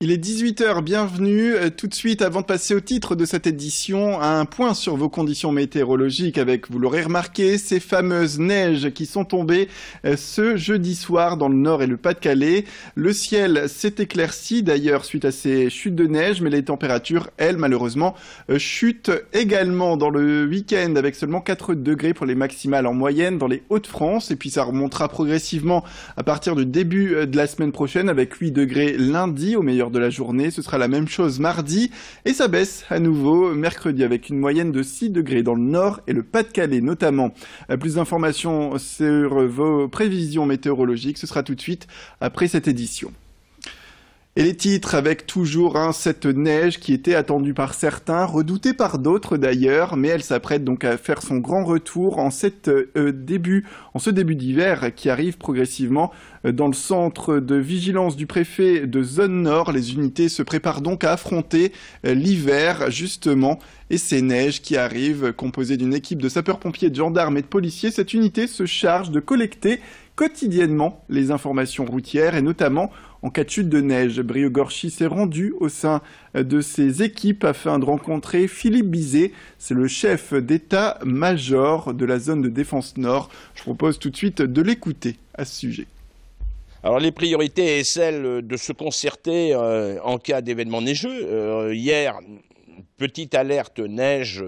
Il est 18 h, bienvenue. Tout de suite, avant de passer au titre de cette édition, un point sur vos conditions météorologiques avec, vous l'aurez remarqué, ces fameuses neiges qui sont tombées ce jeudi soir dans le Nord et le Pas-de-Calais. Le ciel s'est éclairci d'ailleurs suite à ces chutes de neige, mais les températures, elles, malheureusement, chutent également dans le week-end avec seulement 4 degrés pour les maximales en moyenne dans les Hauts-de-France. Et puis ça remontera progressivement à partir du début de la semaine prochaine avec 8 degrés lundi au meilleur de la journée. Ce sera la même chose mardi et ça baisse à nouveau mercredi avec une moyenne de 6 degrés dans le Nord et le Pas-de-Calais notamment. Plus d'informations sur vos prévisions météorologiques, ce sera tout de suite après cette édition. Et les titres avec toujours cette neige qui était attendue par certains, redoutée par d'autres d'ailleurs, mais elle s'apprête donc à faire son grand retour en ce début d'hiver qui arrive progressivement dans le centre de vigilance du préfet de zone nord. Les unités se préparent donc à affronter l'hiver justement et ces neiges qui arrivent composées d'une équipe de sapeurs-pompiers, de gendarmes et de policiers. Cette unité se charge de collecter quotidiennement les informations routières et notamment en cas de chute de neige. Briogorchi s'est rendu au sein de ces équipes afin de rencontrer Philippe Bizet. C'est le chef d'état-major de la zone de défense nord. Je propose tout de suite de l'écouter à ce sujet. Alors les priorités est celle de se concerter en cas d'événement neigeux. Hier, petite alerte neige,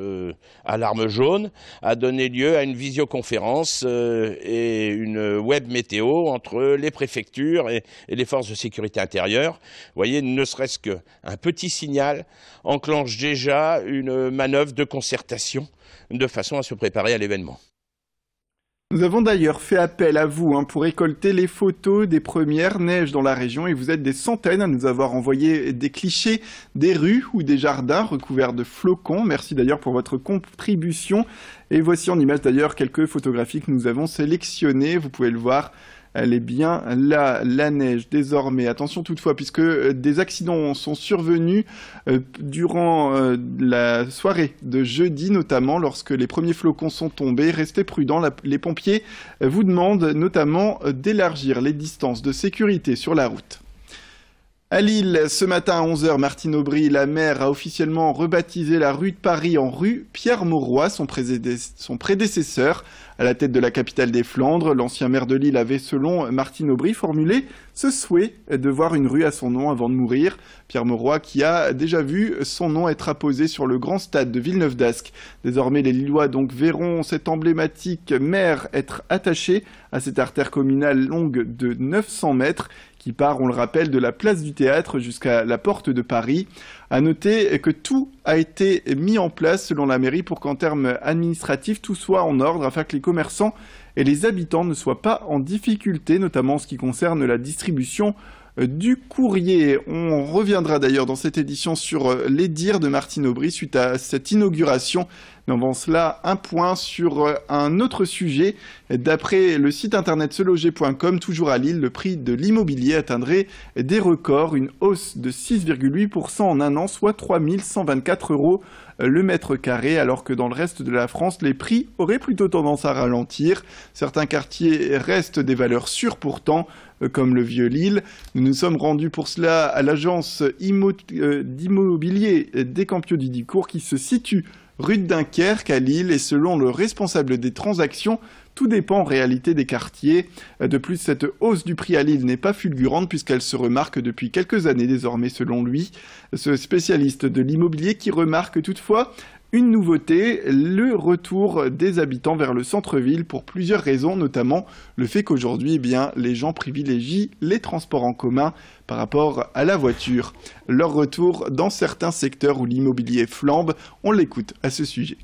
alarme jaune, a donné lieu à une visioconférence et une web météo entre les préfectures et les forces de sécurité intérieure. Vous voyez, ne serait-ce qu'un petit signal enclenche déjà une manœuvre de concertation de façon à se préparer à l'événement. Nous avons d'ailleurs fait appel à vous pour récolter les photos des premières neiges dans la région et vous êtes des centaines à nous avoir envoyé des clichés des rues ou des jardins recouverts de flocons. Merci d'ailleurs pour votre contribution. Et voici en image d'ailleurs quelques photographies que nous avons sélectionnées. Vous pouvez le voir. Elle est bien là, la neige, désormais. Attention toutefois, puisque des accidents sont survenus durant la soirée de jeudi, notamment lorsque les premiers flocons sont tombés. Restez prudents, les pompiers vous demandent notamment d'élargir les distances de sécurité sur la route. À Lille, ce matin à 11 h, Martine Aubry, la maire, a officiellement rebaptisé la rue de Paris en rue Pierre-Mauroy, son prédécesseur à la tête de la capitale des Flandres. L'ancien maire de Lille avait, selon Martine Aubry, formulé ce souhait de voir une rue à son nom avant de mourir. Pierre Mauroy qui a déjà vu son nom être apposé sur le grand stade de Villeneuve-d'Ascq. Désormais, les Lillois donc verront cette emblématique mer être attachée à cette artère communale longue de 900 mètres qui part, on le rappelle, de la place du Théâtre jusqu'à la porte de Paris. À noter que tout a été mis en place selon la mairie pour qu'en termes administratifs, tout soit en ordre afin que les commerçants et les habitants ne soient pas en difficulté, notamment en ce qui concerne la distribution du courrier. On reviendra d'ailleurs dans cette édition sur les dires de Martine Aubry suite à cette inauguration. Mais avant cela, un point sur un autre sujet. D'après le site internet seloger.com, toujours à Lille, le prix de l'immobilier atteindrait des records, une hausse de 6,8% en un an, soit 3 124 € le mètre carré, alors que dans le reste de la France, les prix auraient plutôt tendance à ralentir. Certains quartiers restent des valeurs sûres pourtant, comme le Vieux-Lille. Nous nous sommes rendus pour cela à l'agence d'immobilier des Campiaux du Dicourt qui se situe rue de Dunkerque à Lille et selon le responsable des transactions, tout dépend en réalité des quartiers. De plus, cette hausse du prix à Lille n'est pas fulgurante puisqu'elle se remarque depuis quelques années désormais selon lui. Ce spécialiste de l'immobilier qui remarque toutefois une nouveauté, le retour des habitants vers le centre-ville pour plusieurs raisons, notamment le fait qu'aujourd'hui, les gens privilégient les transports en commun par rapport à la voiture. Leur retour dans certains secteurs où l'immobilier flambe, on l'écoute à ce sujet.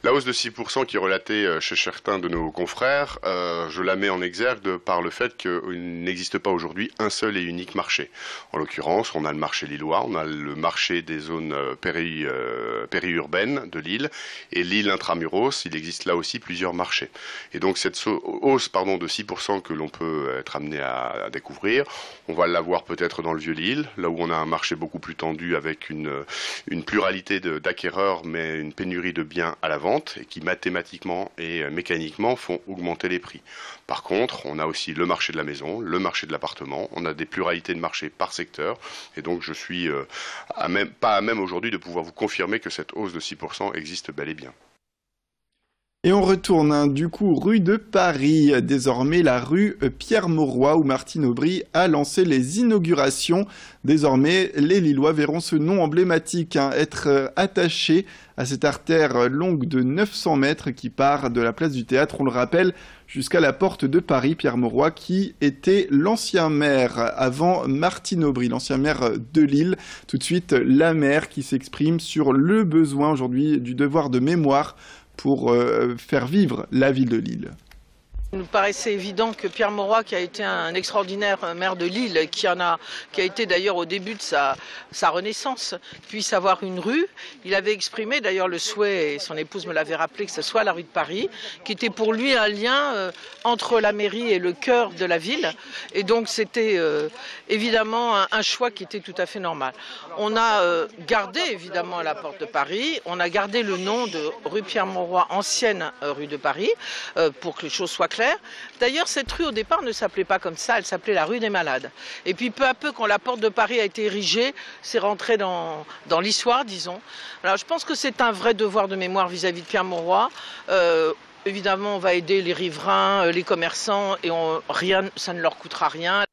La hausse de 6% qui est relatée chez certains de nos confrères, je la mets en exergue par le fait qu'il n'existe pas aujourd'hui un seul et unique marché. En l'occurrence, on a le marché lillois, on a le marché des zones périurbaines de Lille et Lille intramuros, il existe là aussi plusieurs marchés. Et donc cette hausse de 6% que l'on peut être amené à découvrir, on va l'avoir peut-être dans le Vieux-Lille, là où on a un marché beaucoup plus tendu avec une pluralité d'acquéreurs mais une pénurie de biens à la vente. augmentent et qui mathématiquement et mécaniquement font augmenter les prix. Par contre, on a aussi le marché de la maison, le marché de l'appartement, on a des pluralités de marchés par secteur et donc je suis pas à même aujourd'hui de pouvoir vous confirmer que cette hausse de 6% existe bel et bien. Et on retourne du coup rue de Paris, désormais la rue Pierre-Mauroy où Martine Aubry a lancé les inaugurations. Désormais, les Lillois verront ce nom emblématique être attaché à cette artère longue de 900 mètres qui part de la place du Théâtre, on le rappelle, jusqu'à la porte de Paris, Pierre Mauroy, qui était l'ancien maire avant Martine Aubry, l'ancien maire de Lille. Tout de suite, la maire qui s'exprime sur le besoin aujourd'hui du devoir de mémoire pour faire vivre la ville de Lille. Il nous paraissait évident que Pierre Mauroy, qui a été un extraordinaire maire de Lille, qui a été d'ailleurs au début de sa renaissance, puisse avoir une rue. Il avait exprimé d'ailleurs le souhait, et son épouse me l'avait rappelé, que ce soit la rue de Paris, qui était pour lui un lien entre la mairie et le cœur de la ville. Et donc c'était évidemment un choix qui était tout à fait normal. On a gardé évidemment la porte de Paris, on a gardé le nom de rue Pierre Mauroy, ancienne rue de Paris, pour que les choses soient claires. D'ailleurs, cette rue au départ ne s'appelait pas comme ça, elle s'appelait la rue des Malades. Et puis peu à peu, quand la porte de Paris a été érigée, c'est rentré dans l'histoire, disons. Alors je pense que c'est un vrai devoir de mémoire vis-à-vis de Pierre Mauroy. Évidemment, on va aider les riverains, les commerçants, et ça ne leur coûtera rien.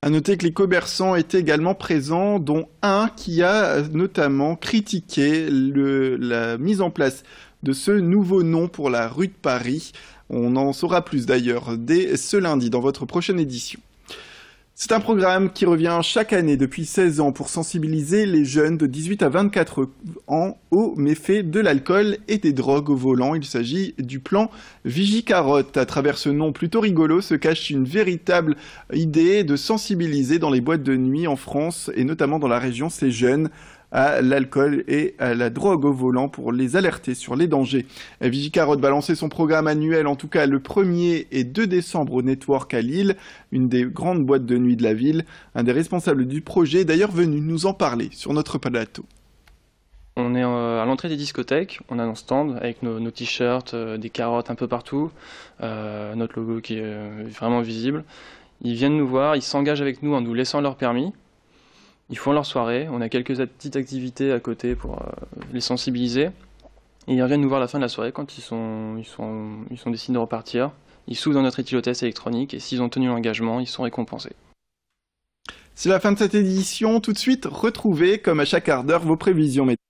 À noter que les commerçants étaient également présents, dont un qui a notamment critiqué la mise en place de ce nouveau nom pour la rue de Paris. On en saura plus d'ailleurs dès ce lundi dans votre prochaine édition. C'est un programme qui revient chaque année depuis 16 ans pour sensibiliser les jeunes de 18 à 24 ans aux méfaits de l'alcool et des drogues au volant. Il s'agit du plan Vigicarotte. À travers ce nom plutôt rigolo se cache une véritable idée de sensibiliser dans les boîtes de nuit en France et notamment dans la région ces jeunes à l'alcool et à la drogue au volant pour les alerter sur les dangers. Vigicarotte va lancer son programme annuel, en tout cas le 1er et 2 décembre au Network à Lille, une des grandes boîtes de nuit de la ville. Un des responsables du projet est d'ailleurs venu nous en parler sur notre plateau. On est à l'entrée des discothèques, on a un stand avec nos t-shirts, des carottes un peu partout, notre logo qui est vraiment visible. Ils viennent nous voir, ils s'engagent avec nous en nous laissant leur permis. Ils font leur soirée, on a quelques petites activités à côté pour les sensibiliser. Et ils reviennent nous voir à la fin de la soirée quand ils sont décidés de repartir. Ils s'ouvrent dans notre éthylotest électronique et s'ils ont tenu l'engagement, ils sont récompensés. C'est la fin de cette édition. Tout de suite, retrouvez, comme à chaque quart d'heure, vos prévisions météo.